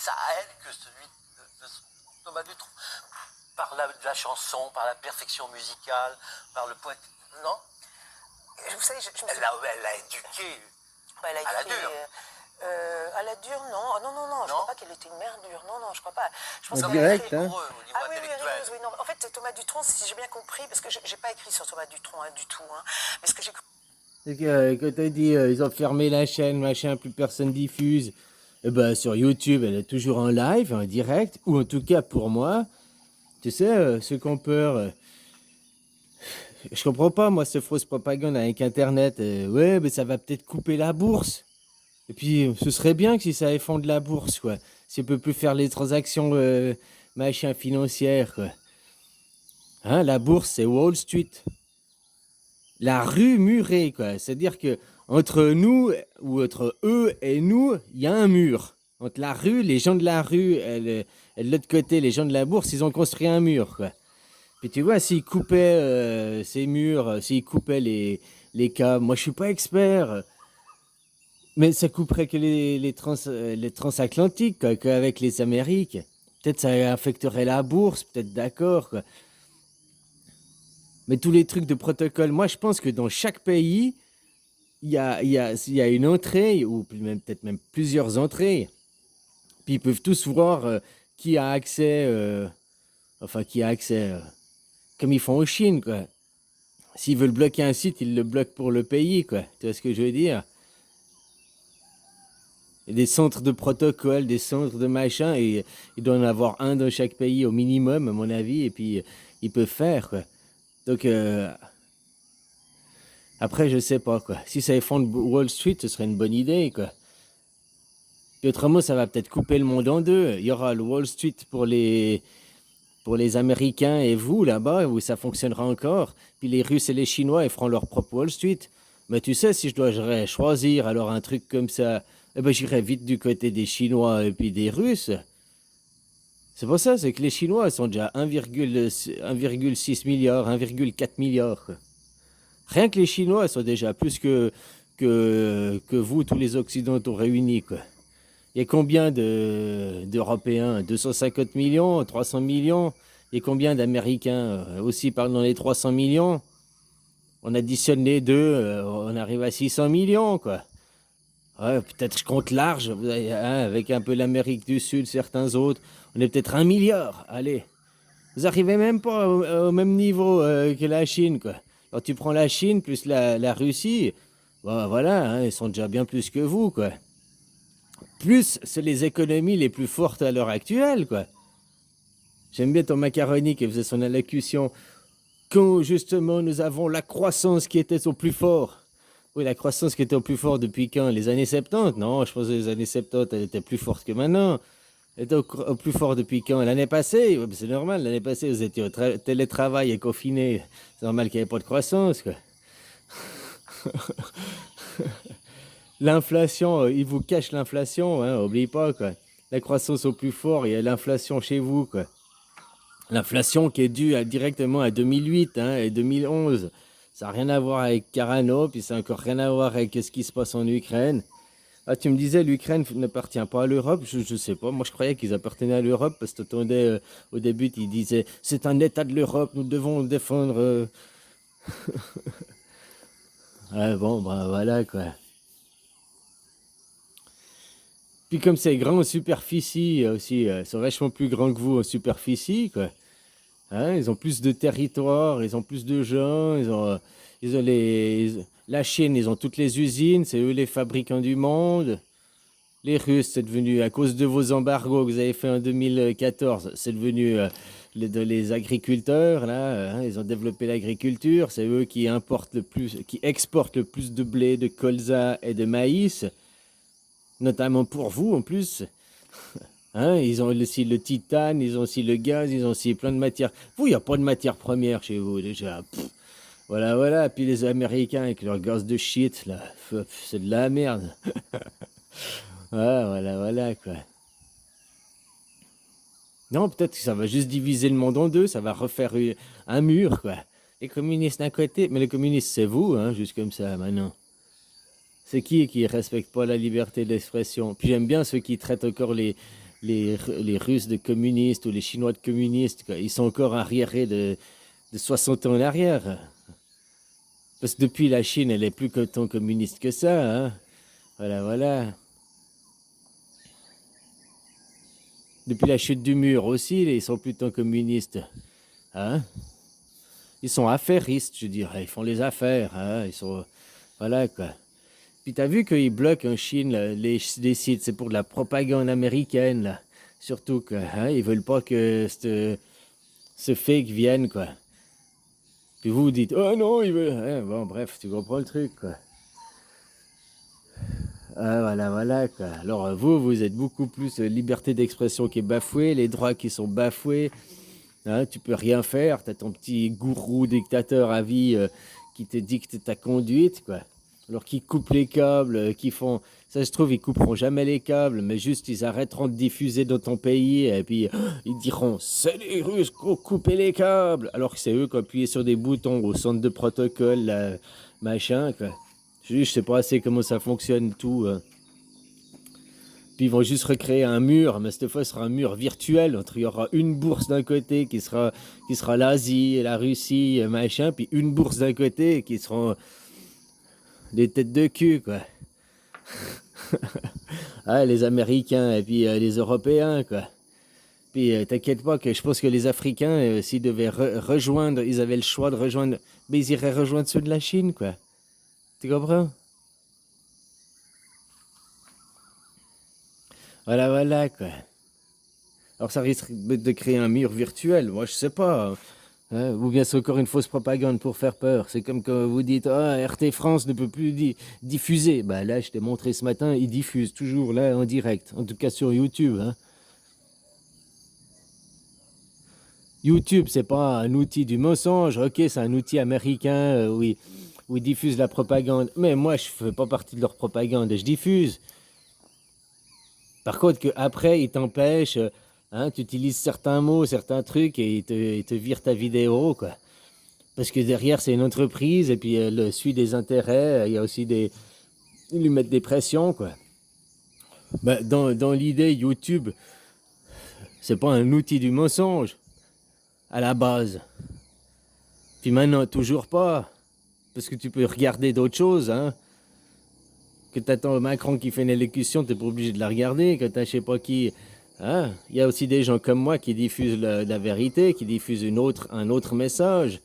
ça aide que celui de Thomas Dutronc. Par la chanson, par la perfection musicale, par le point... Non. Vous savez, Elle l'a éduqué elle a à la écrit, dure. à la dure, non. Oh, non, je crois pas qu'elle était une mère dure. Non, je crois pas. Je pense En qu'elle a direct, écrit... hein. Rigoureux au niveau oui, intellectuel. rigoureuse, oui. Non. En fait, Thomas Dutronc, si j'ai bien compris, parce que j'ai pas écrit sur Thomas Dutronc du tout, hein, mais ce que j'ai compris... C'est que, quand t'as dit ils ont fermé la chaîne, machin, plus personne diffuse, et ben sur YouTube, elle est toujours en live, en direct, ou en tout cas pour moi, tu sais, ceux qui ont peur, je comprends pas, moi, cette fausse propagande avec Internet, ouais, mais ça va peut-être couper la bourse. Et puis, ce serait bien que si ça effondre la bourse, quoi. Si on peut plus faire les transactions, machin, financières, quoi. Hein, la bourse, c'est Wall Street. La rue murée, quoi. C'est-à-dire que entre nous, ou entre eux et nous, il y a un mur. Entre la rue, les gens de la rue et de l'autre côté, les gens de la bourse, ils ont construit un mur, quoi. Puis tu vois, s'ils coupaient ces murs, s'ils coupaient les câbles, moi je suis pas expert, mais ça couperait que les transatlantiques, quoi, qu'avec les Amériques. Peut-être ça affecterait la bourse, peut-être d'accord, quoi. Mais tous les trucs de protocole, moi je pense que dans chaque pays, il y a une entrée, ou peut-être même plusieurs entrées. Puis ils peuvent tous voir qui a accès, comme ils font en Chine, quoi. S'ils veulent bloquer un site, ils le bloquent pour le pays, quoi. Tu vois ce que je veux dire? Il y a des centres de protocole, des centres de machin, et il doit en avoir un dans chaque pays au minimum, à mon avis, et puis ils peuvent faire, quoi. Donc, après, je sais pas, quoi. Si ça effondre Wall Street, ce serait une bonne idée, quoi. Puis autrement, ça va peut-être couper le monde en deux. Il y aura le Wall Street pour les Américains et vous, là-bas, où ça fonctionnera encore. Puis les Russes et les Chinois, ils feront leur propre Wall Street. Mais tu sais, si je dois choisir alors un truc comme ça, eh ben, j'irais vite du côté des Chinois et puis des Russes. C'est pour ça, c'est que les Chinois sont déjà 1,6 milliard, 1,4 milliard. Quoi. Rien que les Chinois sont déjà plus que vous, tous les Occidentaux réunis. Quoi. Il y a combien d'Européens? 250 millions, 300 millions. Il y a combien d'Américains? Aussi dans les 300 millions. On additionne les deux, on arrive à 600 millions, quoi. Ouais, peut-être je compte large, hein, avec un peu l'Amérique du Sud, certains autres. On est peut-être 1 milliard, allez. Vous arrivez même pas au même niveau que la Chine, quoi. Alors tu prends la Chine plus la Russie, bah, voilà, hein, ils sont déjà bien plus que vous, quoi. Plus, c'est les économies les plus fortes à l'heure actuelle, quoi. J'aime bien ton macaroni qui faisait son allocution. Quand justement nous avons la croissance qui était au plus fort. Oui, la croissance qui était au plus fort depuis quand? Les années 70? Non, je pense que les années 70, elle était plus forte que maintenant. Elle était au plus fort depuis quand? L'année passée? Ouais, c'est normal, l'année passée, vous étiez au télétravail et confiné. C'est normal qu'il n'y avait pas de croissance, quoi. L'inflation, ils vous cachent l'inflation, hein, oublie pas, quoi. La croissance au plus fort, il y a l'inflation chez vous, quoi. L'inflation qui est due directement à 2008 hein, et 2011. Ça n'a rien à voir avec Carano, puis ça n'a encore rien à voir avec ce qui se passe en Ukraine. Ah, tu me disais, l'Ukraine n'appartient pas à l'Europe. Je sais pas. Moi, je croyais qu'ils appartenaient à l'Europe parce que t'entendais, au début, ils disaient c'est un État de l'Europe, nous devons le défendre. Ouais, bon, ben voilà quoi. Puis comme c'est grand en superficie aussi, ils sont vachement plus grands que vous en superficie, quoi. Hein, ils ont plus de territoire, ils ont plus de gens, la Chine, ils ont toutes les usines, c'est eux les fabricants du monde. Les Russes, c'est devenu, à cause de vos embargos que vous avez fait en 2014, c'est devenu les agriculteurs, là, hein, ils ont développé l'agriculture, c'est eux qui qui exportent le plus de blé, de colza et de maïs, notamment pour vous en plus. Hein, ils ont aussi le titane, ils ont aussi le gaz, ils ont aussi plein de matières. Vous, il n'y a pas de matière première chez vous déjà. Pff, voilà. Puis les Américains avec leur gaz de shit, là, c'est de la merde. Ah, voilà, quoi. Non, peut-être que ça va juste diviser le monde en deux, ça va refaire un mur, quoi. Les communistes d'un côté, mais les communistes, c'est vous, hein, juste comme ça, maintenant. C'est qui respecte pas la liberté d'expression? Puis j'aime bien ceux qui traitent encore les Russes de communistes ou les Chinois de communistes, quoi. Ils sont encore arriérés de 60 ans en arrière. Parce que depuis la Chine, elle est plus autant communiste que ça, hein. Voilà, voilà. Depuis la chute du mur aussi, ils sont plus tant communistes, hein. Ils sont affairistes, je dirais. Ils font les affaires, hein. Ils sont, voilà quoi. Puis t'as vu qu'ils bloquent en Chine là, les sites, c'est pour de la propagande américaine là. Surtout que, hein, ils veulent pas que ce fake vienne quoi. Puis vous dites, oh non, il veut. Hein, bon, bref, tu comprends le truc, quoi. Ah, voilà, voilà, quoi. Alors, vous êtes beaucoup plus liberté d'expression qui est bafouée, les droits qui sont bafoués. Hein, tu peux rien faire, t'as ton petit gourou dictateur à vie qui te dicte ta conduite, quoi. Alors qu'ils coupent les câbles, qu'ils font... Ça, je trouve, ils couperont jamais les câbles, mais juste, ils arrêteront de diffuser dans ton pays, et puis ils diront, c'est les Russes qui ont coupé les câbles, alors que c'est eux qui ont appuyé sur des boutons au centre de protocole, là, machin, quoi. Je sais pas assez comment ça fonctionne, tout. Puis ils vont juste recréer un mur, mais cette fois, ce sera un mur virtuel. Il y aura une bourse d'un côté qui sera l'Asie et la Russie, machin, puis une bourse d'un côté qui seront des têtes de cul, quoi. Ah, les Américains et puis les Européens, quoi. Puis t'inquiète pas que je pense que les Africains, s'ils devaient rejoindre, ils avaient le choix de rejoindre, mais ils iraient rejoindre ceux de la Chine, quoi. Tu comprends? Voilà, voilà, quoi. Alors ça risque de créer un mur virtuel, moi je sais pas. Hein, ou bien c'est encore une fausse propagande pour faire peur. C'est comme quand vous dites ah, RT France ne peut plus diffuser. Bah là, je t'ai montré ce matin, ils diffusent toujours là en direct. En tout cas sur YouTube. Hein. YouTube, c'est pas un outil du mensonge. Ok, c'est un outil américain où ils diffusent la propagande. Mais moi, je fais pas partie de leur propagande. Je diffuse. Par contre, après, ils t'empêchent. Hein, tu utilises certains mots, certains trucs et ils te virent ta vidéo, quoi. Parce que derrière, c'est une entreprise et puis elle suit des intérêts. Il y a aussi des... Ils lui mettent des pressions, quoi. Bah, dans l'idée, YouTube, c'est pas un outil du mensonge, à la base. Puis maintenant, toujours pas. Parce que tu peux regarder d'autres choses, hein. Que t'attends Macron qui fait une élocution, t'es pas obligé de la regarder. Que t'as je sais pas qui... Hein. Il y a aussi des gens comme moi qui diffusent la vérité, qui diffusent un autre message.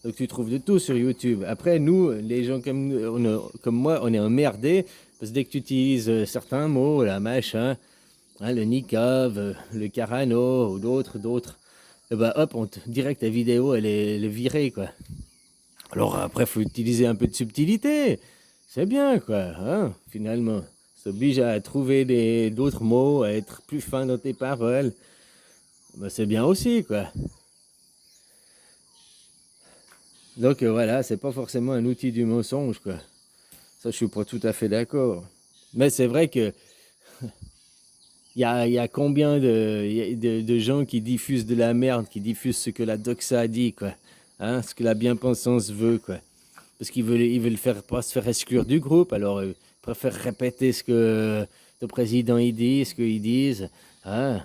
Donc tu trouves de tout sur YouTube. Après, nous, les gens comme moi, on est emmerdés parce que dès que tu utilises certains mots, la machin, hein, le niqab, le carano ou d'autres, et ben hop, direct ta vidéo, elle est virée, quoi. Alors après, faut utiliser un peu de subtilité. C'est bien, quoi, hein, finalement. Ça t'oblige à trouver d'autres mots, à être plus fin dans tes paroles. Ben, c'est bien aussi, quoi. Donc voilà, c'est pas forcément un outil du mensonge, quoi. Ça, je suis pas tout à fait d'accord. Mais c'est vrai que il y a combien de gens qui diffusent de la merde, qui diffusent ce que la doxa a dit, quoi. Hein, ce que la bien-pensance veut, quoi. Parce ils veulent pas se faire exclure du groupe, alors ils préfèrent répéter ce que le président il dit, ce qu'ils disent, hein.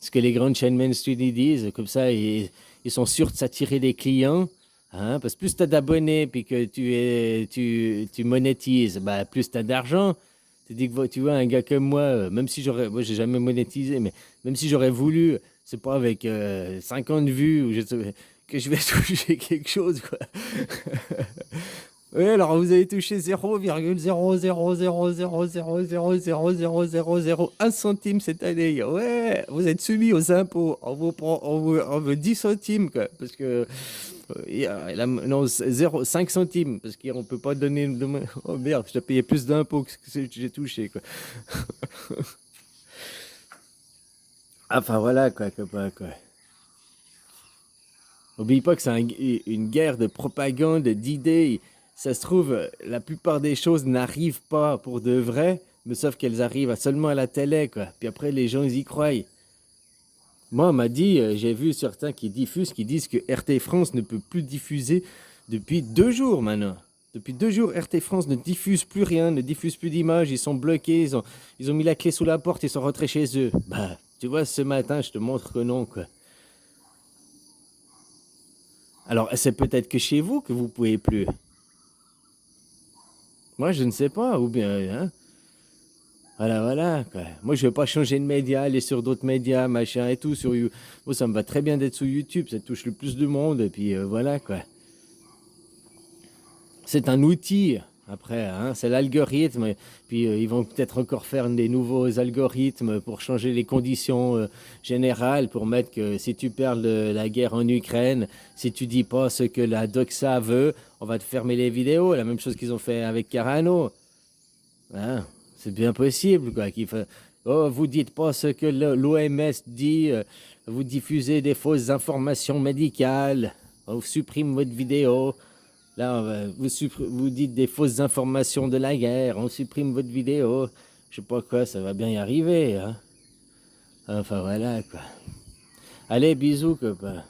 Ce que les grandes chaînes mainstream ils disent, comme ça, ils sont sûrs de s'attirer des clients. Hein, parce que plus tu as d'abonnés puis que tu monétises, bah, plus tu as d'argent. Tu dis que tu vois, un gars comme moi, même si moi j'ai jamais monétisé, mais même si j'aurais voulu, c'est pas avec 50 vues que je vais toucher quelque chose, quoi. Oui, alors vous avez touché 0,00000000001 centime cette année. Ouais, vous êtes soumis aux impôts. On veut 10 centimes, quoi. Parce que. Non, 5 centimes. Parce qu'on peut pas donner. Oh merde, je dois payer plus d'impôts que ce que j'ai touché, quoi. Enfin voilà, quoi, copain, quoi. N'oublie pas que c'est une guerre de propagande, d'idées. Ça se trouve, la plupart des choses n'arrivent pas pour de vrai, mais sauf qu'elles arrivent seulement à la télé, quoi. Puis après, les gens, ils y croient. Moi, on m'a dit, j'ai vu certains qui diffusent, qui disent que RT France ne peut plus diffuser depuis 2 jours maintenant. Depuis 2 jours, RT France ne diffuse plus rien, ne diffuse plus d'images, ils sont bloqués, ils ont mis la clé sous la porte, ils sont rentrés chez eux. Bah, tu vois, ce matin, je te montre que non, quoi. Alors, c'est peut-être que chez vous que vous pouvez plus. Moi, je ne sais pas, ou bien, hein. Voilà, voilà, quoi. Moi, je vais pas changer de média, aller sur d'autres médias, machin et tout. Moi, ça me va très bien d'être sur YouTube, ça touche le plus de monde, et puis voilà, quoi. C'est un outil, après, hein, c'est l'algorithme. Et puis, ils vont peut-être encore faire des nouveaux algorithmes pour changer les conditions générales, pour mettre que si tu parles de la guerre en Ukraine, si tu dis pas ce que la doxa veut, on va te fermer les vidéos. La même chose qu'ils ont fait avec Carano. Hein, c'est bien possible, quoi. Oh, vous dites pas ce que l'OMS dit, vous diffusez des fausses informations médicales, on supprime votre vidéo. Là, vous dites des fausses informations de la guerre, on supprime votre vidéo. Je sais pas quoi, ça va bien y arriver, hein. Enfin voilà, quoi. Allez, bisous, copain.